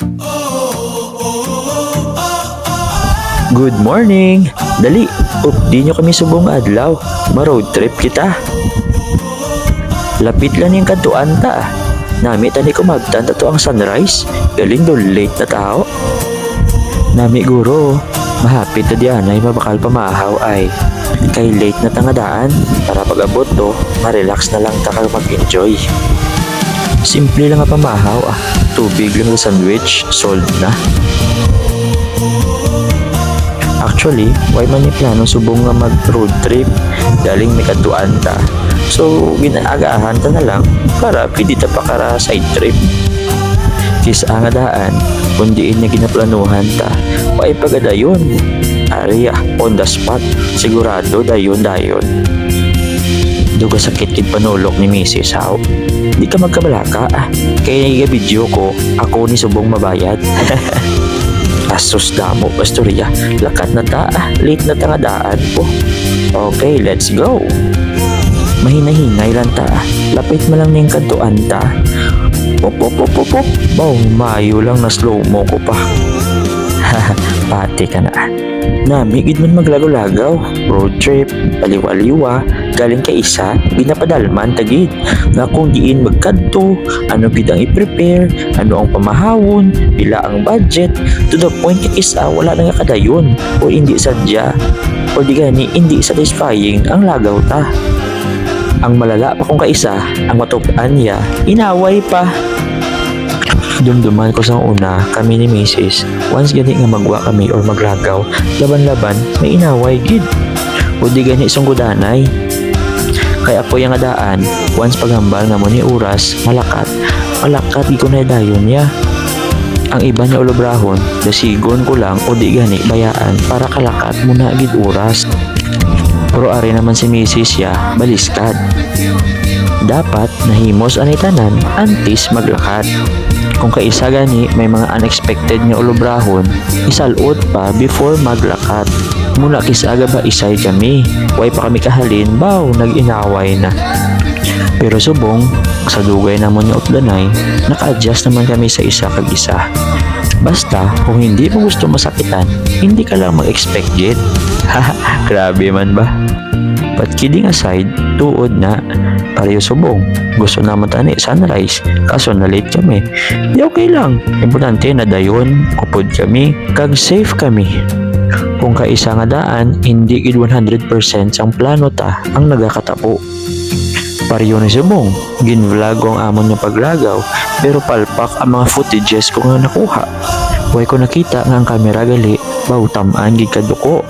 Good morning! Dali! Di nyo kami subong adlaw. Ma-road trip kita. Lapit lang yung kantuan ta. Nami tani ko magtanda to ang sunrise. Galing do late na tao. Nami guro, mahapit na diyan ay mabakal pamahaw ay. Kay late na tangadaan. Para pag-abot to, ma-relax na lang ta ka mag-enjoy. Simple lang nga pamahaw ah. Tubig lang sa sandwich, sold na. Actually, why man ni plano subong nga mag-road trip galing may kantuan ta. So, ginaagahan ta na lang para pwede ta pa kara side trip. Kisa nga daan, kundiin niya ginaplanuhan ta, why pagadayon. Area, on the spot, sigurado dayon. Duga sakit kid panulok ni Mrs. How. Di ka magkabalaka kaya video ko, ako ni subong mabayad. Asus damo, pastorya. Lakat na ta, late na tangadaan po. Okay, let's go. Mahinahinay lang ta. Lapit mo lang ng kantuan ta. Pop. Baw, mayo lang na slow mo ko pa. Pati ka na. Namigid man maglagaw-lagaw. Road trip, aliwa-aliwa. Galing ka isa, binapadalman tagid. Nga kung diin magkadto, ano bidang i-prepare, ano ang pamahawon, pila ang budget, to the point ka isa wala na nga kadayon, o hindi sadya, o di gani hindi satisfying ang lagaw ta. Ang malala pa kung kaisa, ang matupaan niya, inaway pa. Dumduman ko sa una, kami ni Mrs. Once gani nga magwa kami or maglagaw, laban-laban, may inaway gid. O di gani sunggudanay. Kaya po yung adaan, once paghambal nga mo ni oras, malakat di ko na dayon niya. Ang iba niya ulubrahon, dasigon ko lang o di gani bayaan para kalakat mo na agid oras. Pero ari naman si Mrs. ya, baliskad. Dapat nahimos anay tanan, antis maglakad. Kung kaisa gani may mga unexpected nga ulubrahon, isalot pa before maglakad. Mula kisaga ba isay kami, way pa kami kahalin, baw, nag-inaway na. Pero subong, sa dugay naman yung updanay, naka-adjust naman kami sa isa kag isa. Basta, kung hindi mo gusto masakitan, hindi ka lang mag-expect yet. Grabe man ba? But kidding aside, tuod na, pareho subong. Gusto naman tani sunrise, kaso na late kami. Di okay lang, importante na dayon, kupod kami, kag safe kami. Kung kaisa nga daan, hindi gid 100% ang plano ta ang nagakatapo. Pareho ni subong, ginvlog ang amon nga paglagaw, pero palpak ang mga footages ko nga nakuha. Way ko nakita nga ang kamera gali, bawtamaan gid kaduko.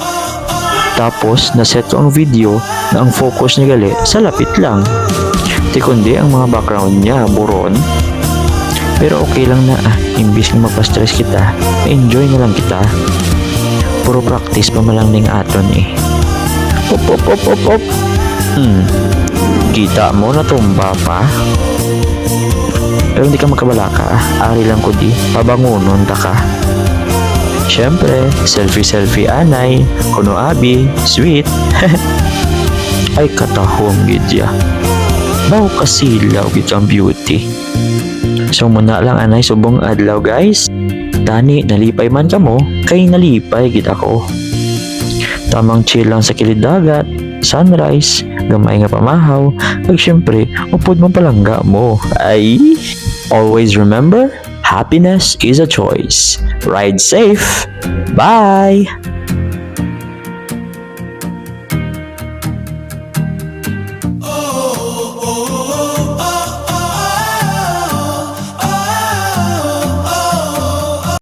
Tapos, naset ko ang video na ang focus niya gali sa lapit lang. Di kundi ang mga background niya, buron. Pero okay lang na imbis nga magpa-stress kita, enjoy na lang kita. Puro practice pa malang ning aton Op. Kita mo na tumba pa. Pero hindi ka magkabalaka, ari lang ko di, pabangunon ta ka. Siyempre, selfie anay, kuno abi, sweet. Ay katahong gidya. Baw kasilaw gid ang beauty. So muna lang anay subong adlaw guys. Tani nalipay man kamo, kay nalipay gid ako. Tamang chill lang sa kilid dagat, sunrise, gamay nga pamahaw, ag syempre, upod mo palangga mo. Ay, always remember, happiness is a choice. Ride safe. Bye!